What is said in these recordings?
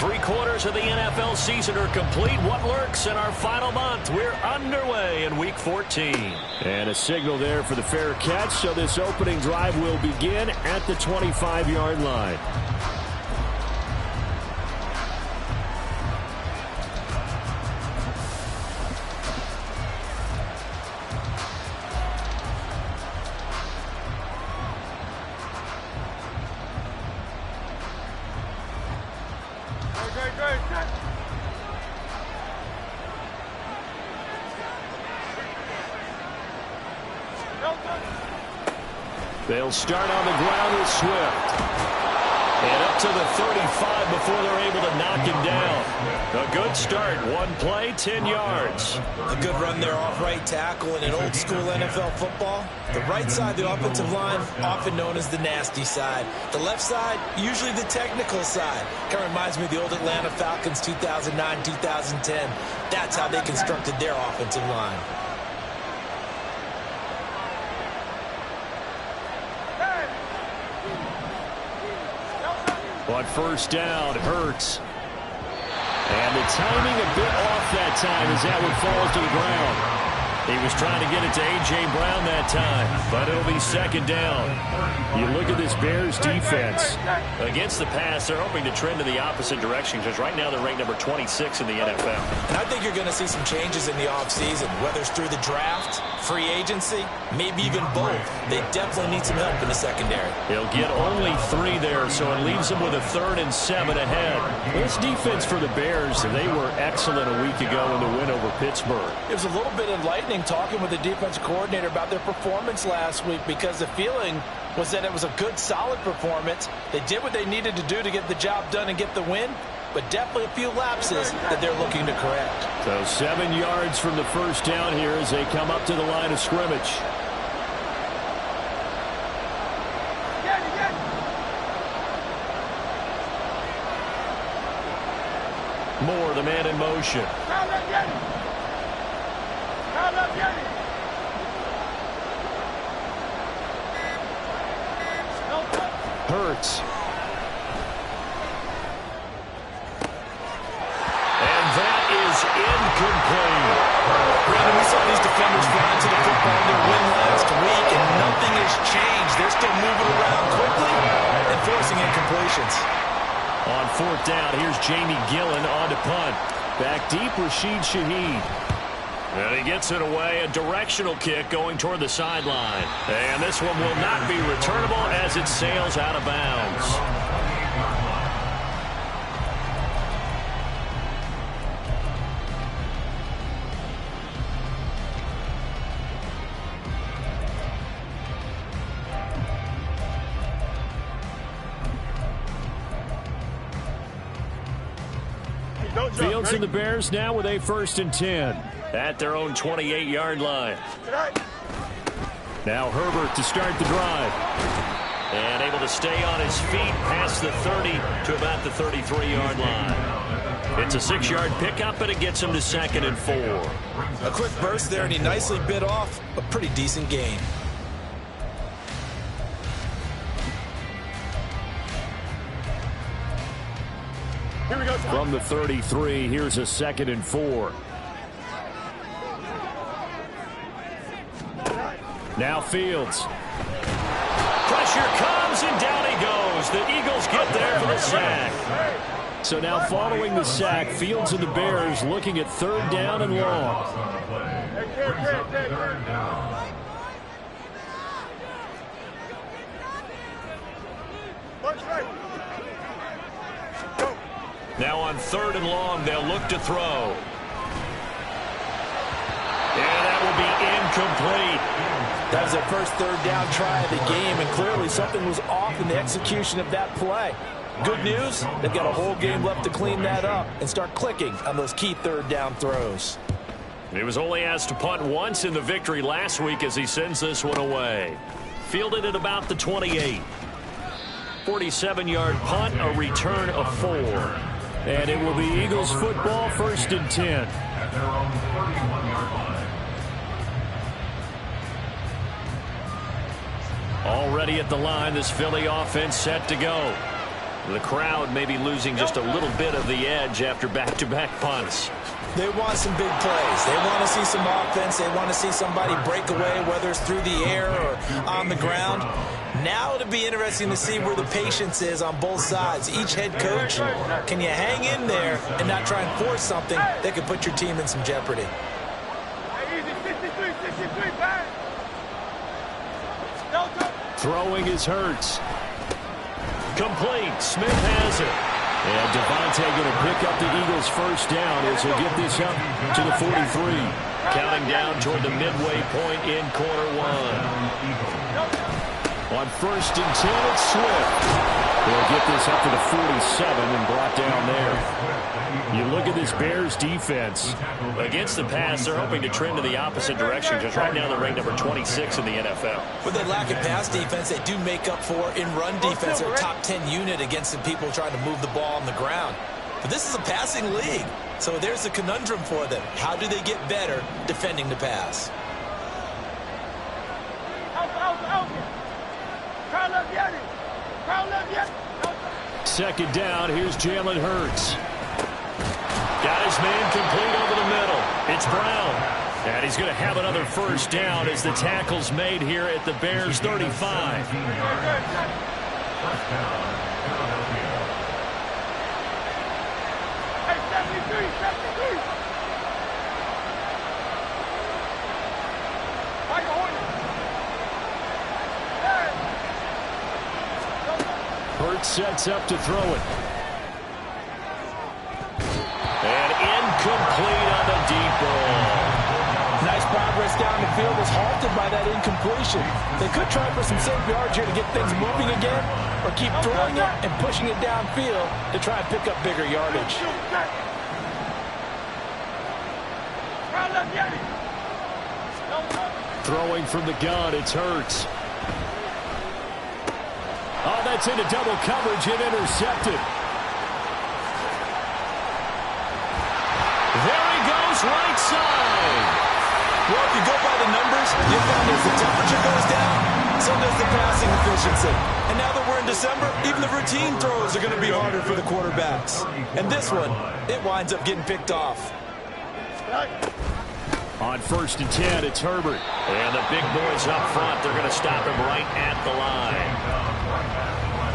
3/4 of the NFL season are complete. What lurks in our final month? We're underway in Week 14. And a signal there for the fair catch, so this opening drive will begin at the 25-yard line. They'll start on the ground with Swift. And up to the 35 before they're able to knock him down. A good start. One play, 10 yards. A good run there off right tackle in an old-school NFL football. The right side of the offensive line, often known as the nasty side. The left side, usually the technical side. Kind of reminds me of the old Atlanta Falcons 2009-2010. That's how they constructed their offensive line. On first down, Hurts. And the timing a bit off that time as that one falls to the ground. He was trying to get it to A.J. Brown that time, but it'll be second down. You look at this Bears defense. Against the pass, they're hoping to trend in the opposite direction because right now they're ranked number 26 in the NFL. And I think you're going to see some changes in the offseason, whether it's through the draft, free agency, maybe even both. They definitely need some help in the secondary. He'll get only 3 there, so it leaves them with a 3rd and 7 ahead. This defense for the Bears, they were excellent a week ago in the win over Pittsburgh. It was a little bit enlightening talking with the defense coordinator about their performance last week because the feeling was that it was a good, solid performance. They did what they needed to do to get the job done and get the win, but definitely a few lapses that they're looking to correct. So 7 yards from the first down here as they come up to the line of scrimmage. Moore, the man in motion. Hurts. And that is incomplete. Brandon, we saw these defenders fly to the football in their win last week, and nothing has changed. They're still moving around quickly and forcing incompletions. On fourth down, here's Jamie Gillen on to punt. Back deep, Rashid Shaheed. And he gets it away, a directional kick going toward the sideline. And this one will not be returnable as it sails out of bounds. Fields and the Bears now with a 1st and 10. At their own 28-yard line. Now Herbert to start the drive. And able to stay on his feet past the 30 to about the 33-yard line. It's a 6-yard pickup, and it gets him to 2nd and 4. A quick burst there, and he nicely bit off a pretty decent gain. From the 33, here's a 2nd and 4. Now Fields. Pressure comes, and down he goes. The Eagles get there for the sack. So now following the sack, Fields and the Bears looking at 3rd down and long. Now on 3rd and long, they'll look to throw. And that will be incomplete. That was their first 3rd down try of the game, and clearly something was off in the execution of that play. Good news, they've got a whole game left to clean that up and start clicking on those key 3rd down throws. He was only asked to punt once in the victory last week as he sends this one away. Fielded at about the 28. 47-yard punt, a return of 4. And it will be Eagles football, 1st and 10. Already at the line, this Philly offense set to go. The crowd may be losing just a little bit of the edge after back-to-back punts. They want some big plays. They want to see some offense. They want to see somebody break away, whether it's through the air or on the ground. Now it'll be interesting to see where the patience is on both sides. Each head coach, can you hang in there and not try and force something that could put your team in some jeopardy? Throwing is Hurts. Complete. Smith has it. And Devontae going to pick up the Eagles' first down as he'll get this up to the 43. Counting down toward the midway point in quarter one. On 1st and 10, it's Swift. They'll get this up to the 47 and brought down there. You look at this Bears defense. Against the pass, they're hoping to trend in the opposite direction, because right now they're ranked number 26 in the NFL. With their lack of pass defense, they do make up for in run defense. They're a top 10 unit against the people trying to move the ball on the ground. But this is a passing league, so there's a conundrum for them. How do they get better defending the pass? Second down, here's Jalen Hurts. Got his man complete over the middle. It's Brown. And he's going to have another first down as the tackle's made here at the Bears' 35. Hurts sets up to throw it. And incomplete on the deep ball. Nice progress down the field was halted by that incompletion. They could try for some safe yards here to get things moving again, or keep throwing it and pushing it downfield to try and pick up bigger yardage. Throwing from the gun, it's Hurts. Oh, that's into double coverage and intercepted. There he goes, right side. Well, if you go by the numbers, you found as the temperature goes down, so does the passing efficiency. And now that we're in December, even the routine throws are going to be harder for the quarterbacks. And this one, it winds up getting picked off. On 1st and 10, it's Herbert. And the big boys up front, they're going to stop him right at the line.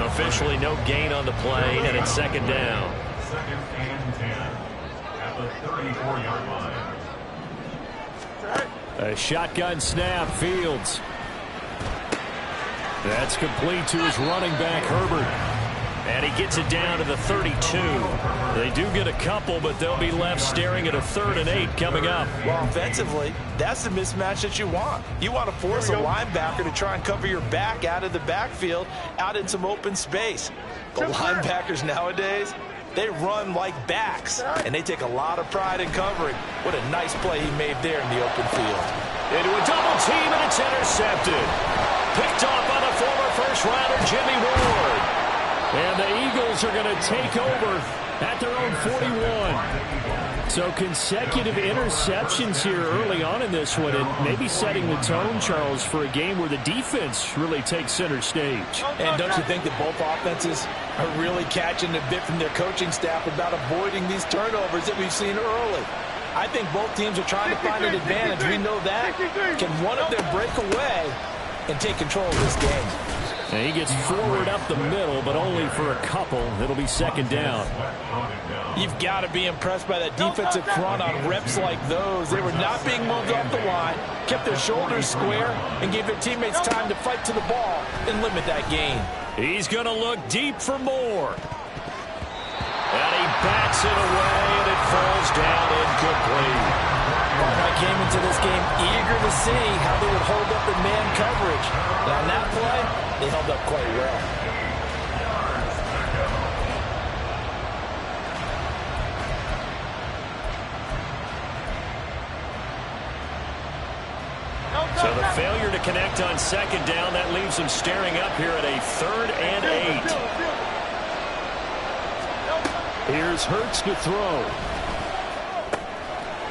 Officially no gain on the play, and it's second down. Second and 10 at the 34-yard line. A shotgun snap, Fields. That's complete to his running back, Herbert. And he gets it down to the 32. They do get a couple, but they'll be left staring at a 3rd and 8 coming up. Well, offensively, that's the mismatch that you want. You want to force a linebacker to try and cover your back out of the backfield, out in some open space. The linebackers nowadays, they run like backs, and they take a lot of pride in covering. What a nice play he made there in the open field. Into a double team, and it's intercepted. Picked off by the former first-rounder Jimmy Ward. And the Eagles are going to take over at their own 41. So consecutive interceptions here early on in this one, and maybe setting the tone, Charles, for a game where the defense really takes center stage. And don't you think that both offenses are really catching a bit from their coaching staff about avoiding these turnovers that we've seen early? I think both teams are trying to find an advantage. We know that. Can one of them break away and take control of this game? And he gets forward up the middle, but only for a couple. It'll be second down. You've got to be impressed by that defensive front on reps like those. They were not being moved off the line, kept their shoulders square, and gave their teammates time to fight to the ball and limit that gain. He's going to look deep for more. And he bats it away, and it falls down incomplete. I came into this game eager to see how they would hold up in man coverage. And on that play, they held up quite well. So the failure to connect on second down, that leaves them staring up here at a 3rd and 8. Here's Hurts to throw.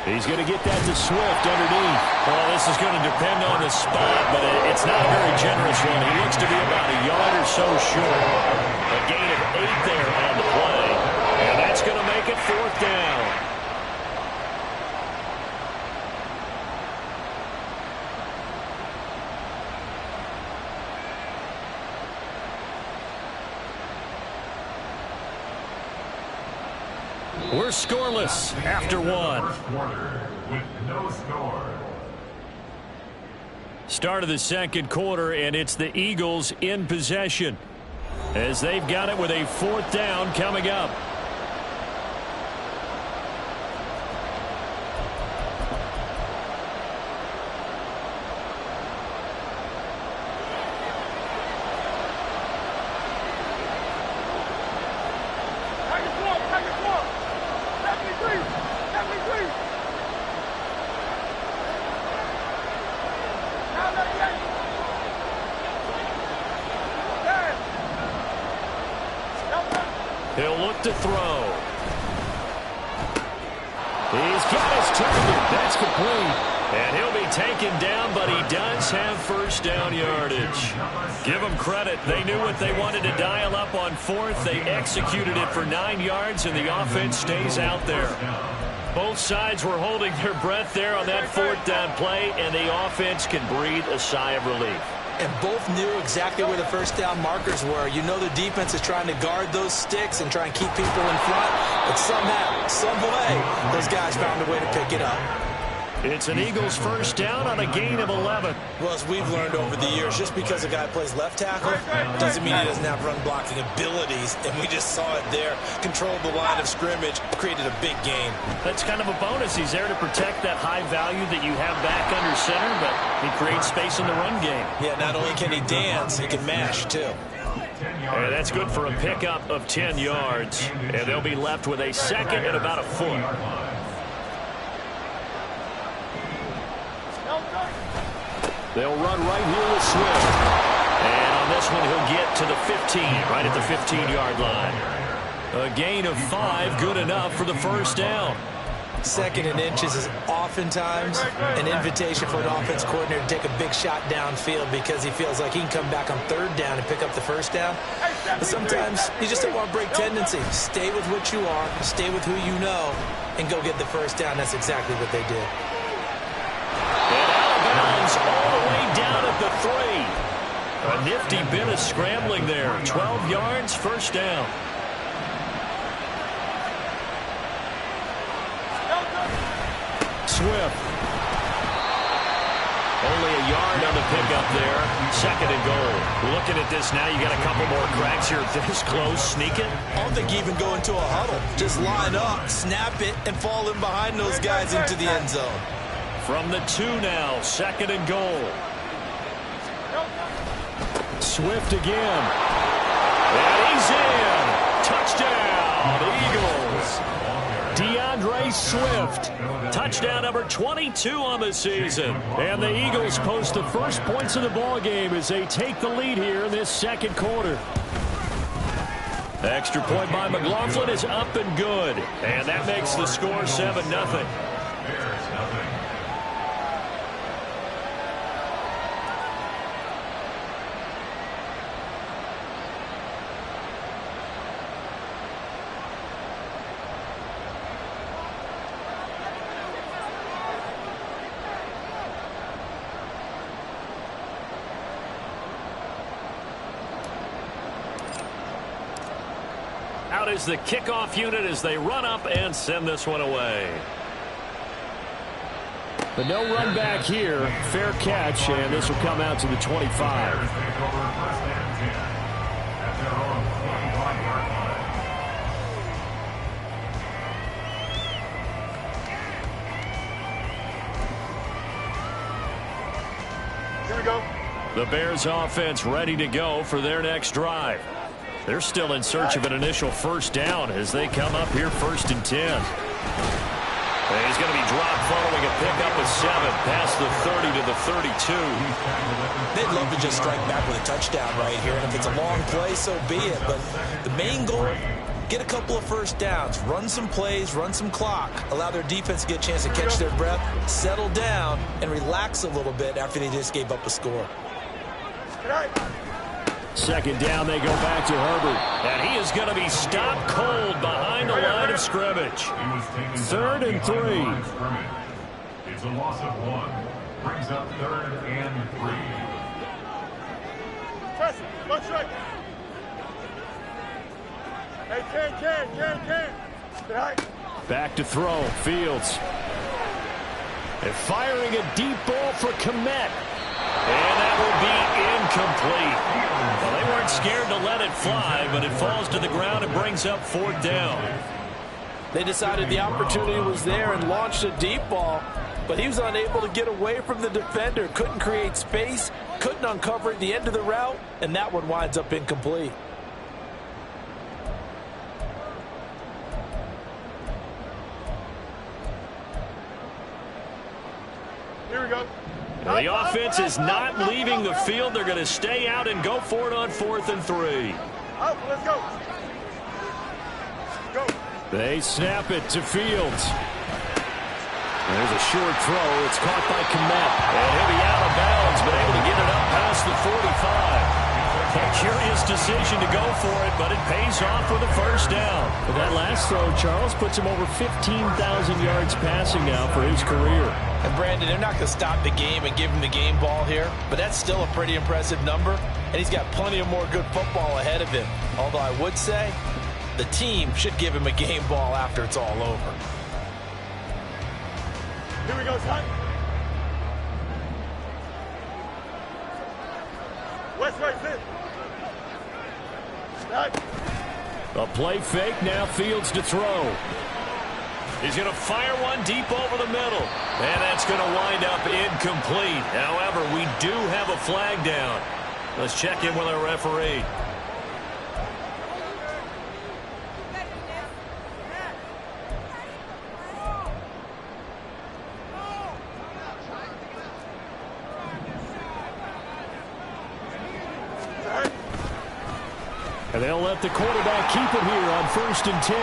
He's going to get that to Swift underneath. Well, this is going to depend on the spot, but it's not a very generous one. He looks to be about a yard or so short. A gain of 8 there on the play. And that's going to make it 4th down. We're scoreless after 1. With no score. Start of the second quarter, and it's the Eagles in possession as they've got it with a 4th down coming up. He'll look to throw. He's got his target. That's complete. And he'll be taken down, but he does have 1st down yardage. Give them credit. They knew what they wanted to dial up on 4th. They executed it for 9 yards, and the offense stays out there. Both sides were holding their breath there on that 4th down play, and the offense can breathe a sigh of relief. And both knew exactly where the 1st down markers were. You know the defense is trying to guard those sticks and try and keep people in front. But somehow, some way, those guys found a way to pick it up. It's an Eagles 1st down on a gain of 11. Well, as we've learned over the years, just because a guy plays left tackle doesn't mean he doesn't have run blocking abilities. And we just saw it there. Controlled the line of scrimmage, created a big gain. That's kind of a bonus. He's there to protect that high value that you have back under center, but he creates space in the run game. Yeah, not only can he dance, he can mash, too. And that's good for a pickup of 10 yards. And they'll be left with a 2nd and about a foot. They'll run right here with Swift. And on this one, he'll get to the 15, right at the 15-yard line. A gain of 5, good enough for the 1st down. 2nd and inches is oftentimes an invitation for an offense coordinator to take a big shot downfield because he feels like he can come back on 3rd down and pick up the 1st down. But sometimes you just don't want to break tendency. Stay with what you are, stay with who you know, and go get the 1st down. That's exactly what they did. All the way down at the 3. A nifty bit of scrambling there. 12 yards, 1st down. Swift. Only a yard on the pickup there. 2nd and goal. Looking at this now, you got a couple more cracks here. This close, sneak it. I don't think you even go into a huddle. Just line up, snap it, and fall in behind those guys into the end zone. From the 2 now, 2nd and goal. Swift again. And he's in. Touchdown, Eagles. DeAndre Swift. Touchdown number 22 on the season. And the Eagles post the first points of the ballgame as they take the lead here in this 2nd quarter. Extra point by McLaughlin is up and good. And that makes the score 7-0. Out is the kickoff unit as they run up and send this one away. But no run back here. Fair catch, and this will come out to the 25. Here we go. The Bears offense ready to go for their next drive. They're still in search of an initial 1st down as they come up here 1st and 10. And he's going to be dropped following a pickup of 7 past the 30 to the 32. They'd love to just strike back with a touchdown right here. And if it's a long play, so be it. But the main goal, get a couple of 1st downs, run some plays, run some clock, allow their defense to get a chance to catch their breath, settle down, and relax a little bit after they just gave up a score. Second down, they go back to Herbert. And he is going to be stopped cold behind the line of scrimmage. 3rd and 3. It's a loss of 1. Brings up 3rd and 3. Press it. Go straight. Hey, Ken. Get high. Back to throw. Fields. And firing a deep ball for Kmet. And that will be incomplete. Well, they weren't scared to let it fly, but it falls to the ground and brings up 4th down. They decided the opportunity was there and launched a deep ball, but he was unable to get away from the defender, couldn't create space, couldn't uncover at the end of the route, and that one winds up incomplete. Here we go. The offense is not leaving the field. They're going to stay out and go for it on 4th and 3. Out. Let's go. Go. They snap it to Fields. There's a short throw. It's caught by Kmet. And he'll be out of bounds, but able to get it up past the 45. A curious decision to go for it, but it pays off with a 1st down. But that last throw, Charles, puts him over 15,000 yards passing now for his career. And Brandon, they're not going to stop the game and give him the game ball here, but that's still a pretty impressive number, and he's got plenty of more good football ahead of him. Although I would say the team should give him a game ball after it's all over. Here we go, son. West right, sit. A play fake, now Fields to throw. He's going to fire one deep over the middle. And that's going to wind up incomplete. However, we do have a flag down. Let's check in with our referee. And they'll let the quarterback keep it here on 1st and 10.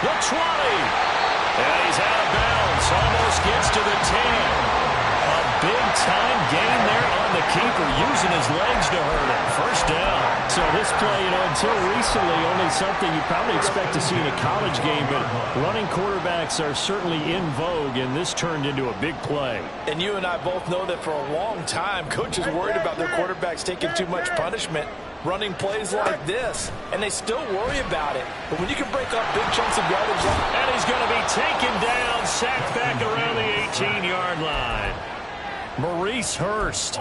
The 20. And he's out of bounds. Almost gets to the 10. A big-time gain there on the keeper, using his legs to hurt him. 1st down. So this play, until recently, only something you probably expect to see in a college game, but running quarterbacks are certainly in vogue, and this turned into a big play. And you and I both know that for a long time, coaches worried about their quarterbacks taking too much punishment running plays like this, and they still worry about it. But when you can break up big chunks of yardage, and he's going to be taken down, sacked back around the 18-yard line. Maurice Hurst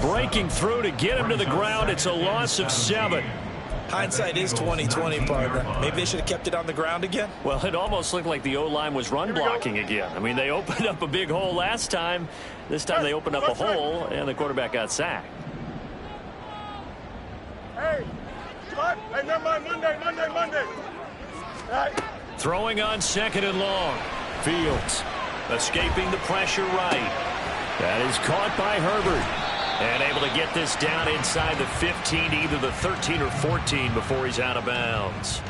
breaking through to get him to the ground. It's a loss of 7. Hindsight is 20/20, partner. Maybe they should have kept it on the ground again. Well, it almost looked like the O-line was run blocking again. I mean, they opened up a big hole last time. This time they opened up a hole, and the quarterback got sacked. Hey, Scott, hey, never mind, Monday. Right. Throwing on 2nd and long. Fields escaping the pressure right. That is caught by Herbert. And able to get this down inside the 15, either the 13 or 14 before he's out of bounds.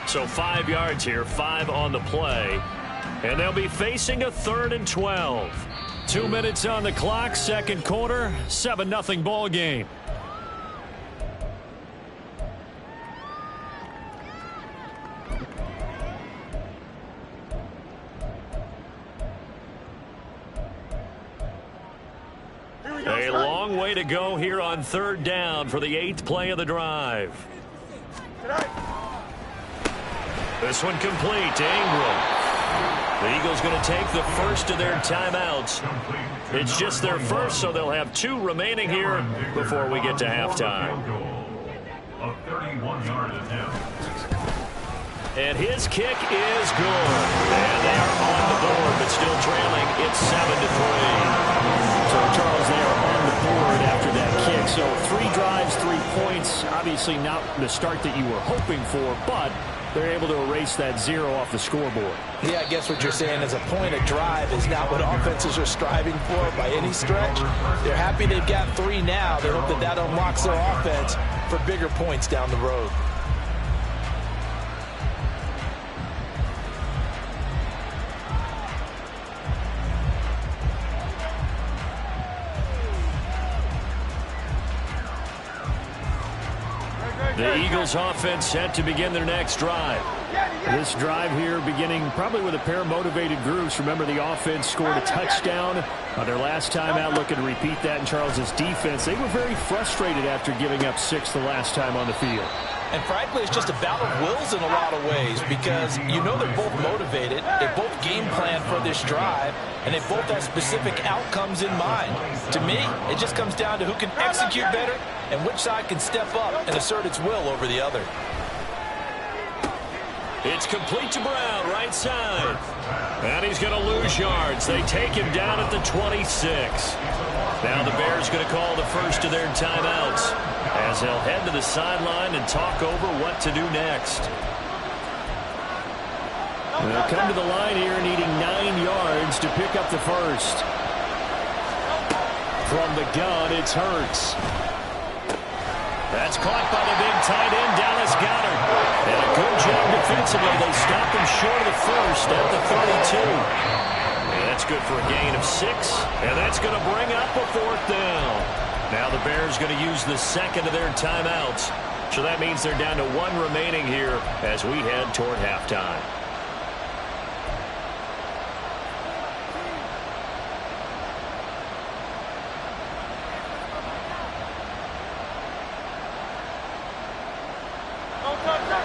So 5 yards here, 5 on the play. And they'll be facing a 3rd and 12. 2 minutes on the clock, 2nd quarter, 7-0 ball game. A long way to go here on 3rd down for the 8th play of the drive. This one complete to Ingram. The Eagles going to take the first of their timeouts. It's just their first, so they'll have 2 remaining here before we get to halftime. A 31-yard attempt. And his kick is good. And they are on the board, but still trailing. It's 7-3. So, Charles, they are on the board after that kick. So 3 drives, 3 points. Obviously not the start that you were hoping for, but they're able to erase that 0 off the scoreboard. Yeah, I guess what you're saying is a point of drive is not what offenses are striving for by any stretch. They're happy they've got 3 now. They hope that that unlocks their offense for bigger points down the road. The Eagles offense set to begin their next drive. This drive here beginning probably with a pair of motivated groups. Remember, the offense scored a touchdown on their last time out, looking to repeat that in Charles's defense. They were very frustrated after giving up 6 the last time on the field. And frankly, it's just a battle of wills in a lot of ways because you know they're both motivated. They both game plan for this drive, and they both have specific outcomes in mind. To me, it just comes down to who can execute better and which side can step up and assert its will over the other. It's complete to Brown, right side. And he's going to lose yards. They take him down at the 26. Now the Bears going to call the first of their timeouts as they'll head to the sideline and talk over what to do next. They'll come to the line here needing 9 yards to pick up the first. From the gun, it's Hurts. That's caught by the big tight end, Dallas Goedert. And a good job defensively. They stop him short of the first at the 32. And that's good for a gain of 6. And that's going to bring up a 4th down. Now the Bears going to use the second of their timeouts. So that means they're down to 1 remaining here as we head toward halftime.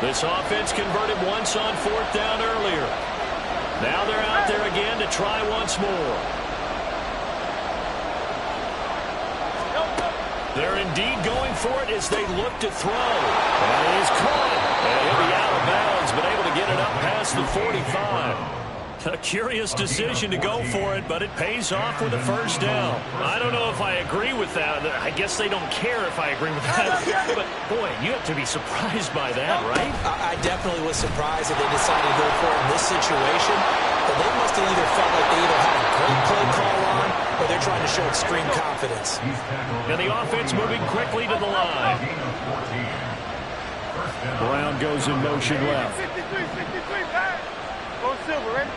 This offense converted once on 4th down earlier. Now they're out there again to try once more. They're indeed going for it as they look to throw. And he's caught. And he'll be out of bounds, but able to get it up past the 45. A curious decision to go for it, but it pays off with a 1st down. I don't know if I agree with that. I guess they don't care if I agree with that. But, boy, you have to be surprised by that, right? I definitely was surprised that they decided to go for it in this situation. But they must have either felt like they either had a great play call on or they're trying to show extreme confidence. And the offense moving quickly to the line. Brown goes in motion left. 63, back. Go Silver, ready?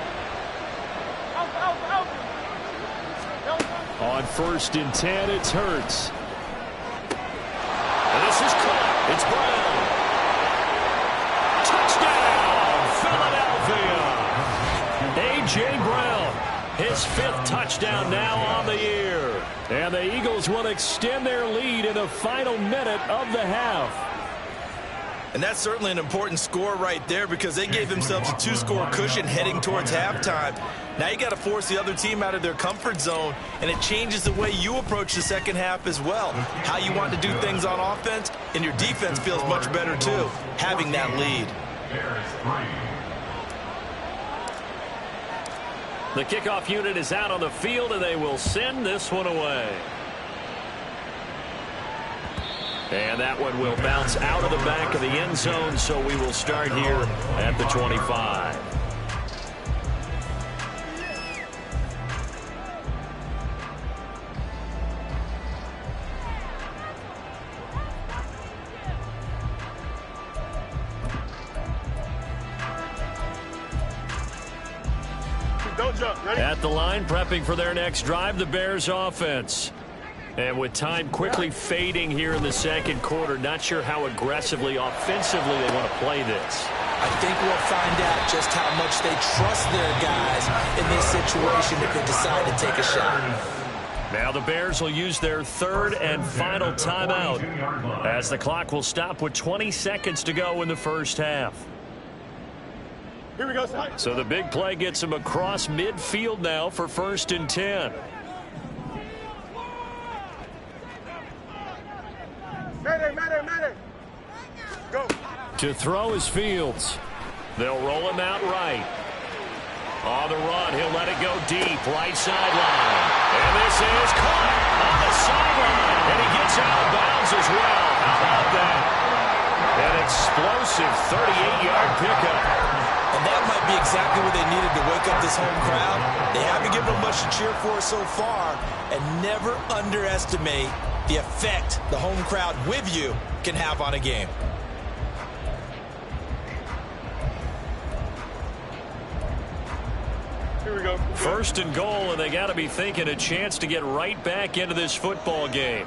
On 1st and 10, it's Hurts. And this is caught. It's Brown. Touchdown, Philadelphia. A.J. Brown, his 5th touchdown now on the year. And the Eagles will extend their lead in the final minute of the half. And that's certainly an important score right there because they gave themselves a 2-score cushion heading towards halftime. Now you got to force the other team out of their comfort zone, and it changes the way you approach the second half as well. How you want to do things on offense, and your defense feels much better too, having that lead. The kickoff unit is out on the field, and they will send this one away. And that one will bounce out of the back of the end zone, so we will start here at the 25. Don't jump. Ready? At the line, prepping for their next drive, the Bears offense. And with time quickly fading here in the second quarter, not sure how aggressively, offensively they want to play this. I think we'll find out just how much they trust their guys in this situation if they decide to take a shot. Now the Bears will use their 3rd and final timeout as the clock will stop with 20 seconds to go in the first half. Here we go, son. So the big play gets them across midfield now for 1st and 10. Mayday. Go. To throw is Fields. They'll roll him out right. On the run, he'll let it go deep, right sideline. And this is caught on the sideline. And he gets out of bounds as well. How about that? An explosive 38-yard pickup. And that might be exactly what they needed to wake up this home crowd. They haven't given them much to cheer for so far. And never underestimate the effect the home crowd with you can have on a game. Here we go. 1st and goal, and they got to be thinking a chance to get right back into this football game.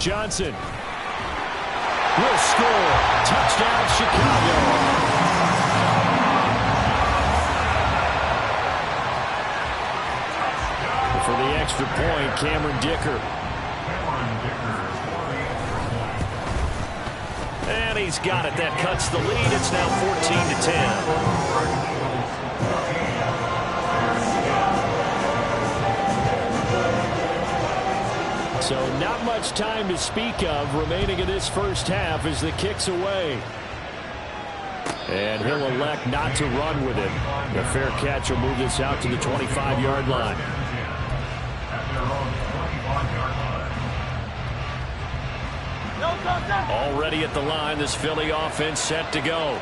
Johnson will score. Touchdown, Chicago. For the extra point, Cameron Dicker. And he's got it. That cuts the lead. It's now 14-10. So not much time to speak of remaining in this first half as the kick's away. And he'll elect not to run with it. The fair catch will move this out to the 25-yard line. Already at the line, this Philly offense set to go.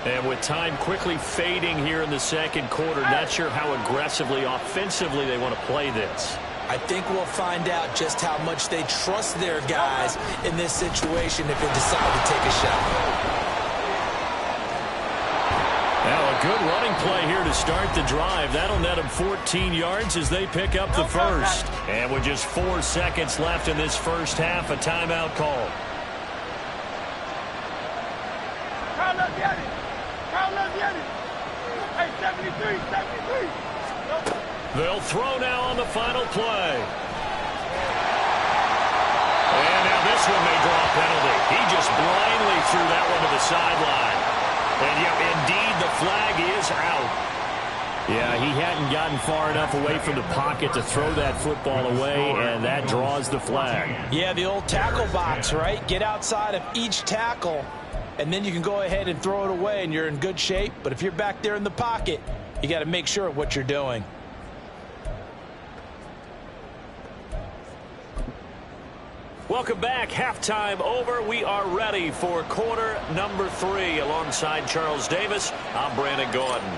And with time quickly fading here in the second quarter, not sure how aggressively, offensively they want to play this. I think we'll find out just how much they trust their guys in this situation if they decide to take a shot. Now a good running play here to start the drive. That'll net them 14 yards as they pick up the first. And with just 4 seconds left in this first half, a timeout call. Hey, 73, 73. They'll throw now on the final play. And now this one may draw a penalty. He just blindly threw that one to the sideline. And yet, indeed, the flag is out. Yeah, he hadn't gotten far enough away from the pocket to throw that football away, and that draws the flag. Yeah, the old tackle box, right? Get outside of each tackle, and then you can go ahead and throw it away, and you're in good shape. But if you're back there in the pocket, you got to make sure of what you're doing. Welcome back. Halftime over. We are ready for quarter number 3. Alongside Charles Davis, I'm Brandon Gordon.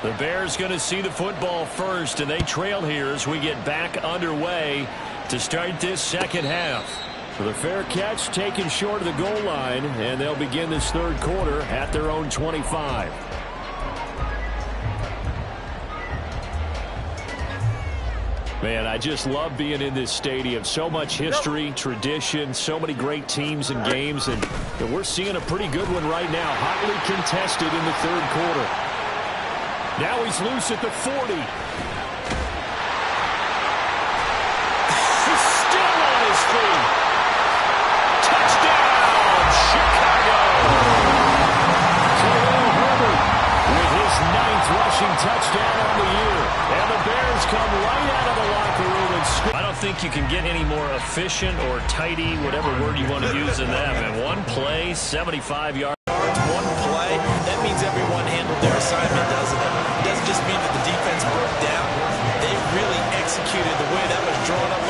The Bears going to see the football first, and they trail here as we get back underway to start this second half. So the fair catch taken short of the goal line, and they'll begin this third quarter at their own 25. Man, I just love being in this stadium. So much history, tradition, so many great teams and games, and we're seeing a pretty good one right now. Hotly contested in the third quarter. Now he's loose at the 40. He's still on his feet. Touchdown, Chicago! Khalil Herbert with his 9th rushing touchdown on the year. And the Bears come right out of the locker room and score. I don't think you can get any more efficient or tidy, whatever word you want to use in that. And one play, 75 yards. One play, that means everyone handled their assignment, doesn't it? It doesn't just mean that the defense broke down. They really executed the way that was drawn up